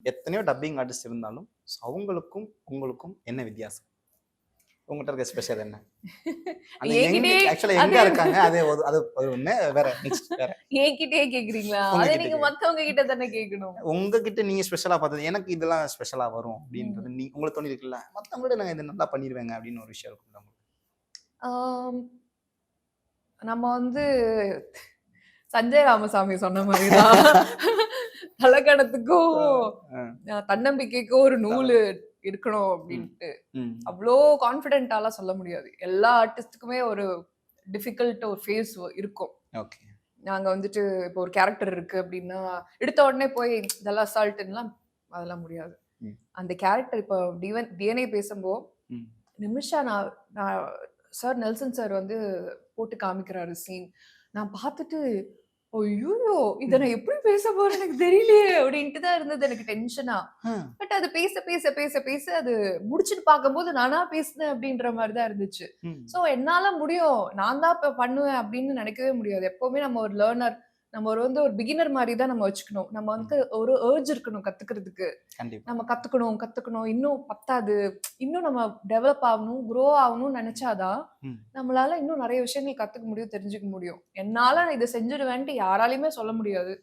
எத்தனையோ dubbing artist இருந்தாலும் அவங்களுக்கும் உங்களுக்கும் என்ன வித்தியாசம்? உங்ககிட்ட இருக்க ஸ்பெஷல் என்ன? அந்த எங்க என்கிட்டயே ஆக்சுவலா எங்க அது இருக்காங்க? அது அது ஒண்ணு வேற நெக்ஸ்ட் வேற. என்கிட்டயே கேக்குறீங்களா? அத உங்ககிட்ட நீங்க கேக்குறேன். மத்தவங்க கிட்ட தானே கேட்கணும். உங்ககிட்ட நீங்க ஸ்பெஷலா பார்த்தது, எனக்கு இதெல்லாம் ஸ்பெஷலா வரும் ம். அப்படின்றது உங்களுக்கு தோணியிருக்குல்ல? மத்தவங்களோட நான் இத நல்லா பண்ணிருவேங்க அப்படின்னு ஒரு விஷயம் இருக்கும்ல உங்களுக்கு? ஆம், நம்ம வந்து சஞ்சய் ராமசாமி சொன்ன மாரி தான். தலக்கணத்துக்கும் அ, தன்னம்பிக்கைக்கும் ஒரு தல நூலு இருக்கணும் ம், அப்டின்ட்டு. ம். அவ்ளோ கான்ஃபிடென்ட்டாலாம் சொல்ல முடியாது. எல்லா ஆர்டிஸ்ட்டுக்குமே ஒரு டிஃபிகல்ட் ஒரு ஃபேஸ் இருக்கும். ஓகே. நாங்க வந்துட்டு இப்போ ஒரு கேரக்டர் இருக்கு அப்டின்னா, எடுத்த உடனே போய் இதெல்லாம் அசால்ட்டுன்லாம் அதெல்லாம் முடியாது. ம், அந்த கேரக்டர் இப்போ டிஎன்ஏ பேசும்போ, ம், நிமிஷா நான் நான் சார் நெல்சன் சார் வந்து போட்டு காமிக்கிறாரு சீன். நான் பார்த்துட்டு, "ஐய்யய்யோ! இத ம். நான் எப்படி பேச போறேன்னு எனக்கு தெரியலையே!" அப்படின்ட்டு தான் இருந்தது எனக்கு டென்ஷனா. அ, பட் அது பேச, பேச, பேச, பேச அது முடிச்சுட்டு பார்க்கும்போது நானா பேசினேன் அப்படின்ற மாரி தான் இருந்துச்சு. ம். ஸோ என்னால முடியும். நான் தான் பண்ணுவேன் அப்படின்னு நினைக்கவே முடியாது. எப்பவுமே நம்ம ஒரு லேர்னர். நம்ம வந்து ஒரு பிகினர் மாரி தான் நம்ம வச்சுக்கணும். நம்ம வந்து ம். ஒரு அர்ஜ் இருக்கணும் கத்துக்கிறதுக்கு. கண்டிப்பா. நம்ம கத்துக்கணும், கத்துக்கணும். இன்னும் பத்தாது. இன்னும் நம்ம டெவலப் ஆகணும், குரோ ஆகணும்னு நெனச்சா தான், ம். நம்மளால இன்னும் நெறைய விஷயங்கள் கத்துக்க முடியும், தெரிஞ்சுக்க முடியும். என்னால இத செஞ்சுருவேன்ட்டு யாராலயுமே சொல்ல முடியாது.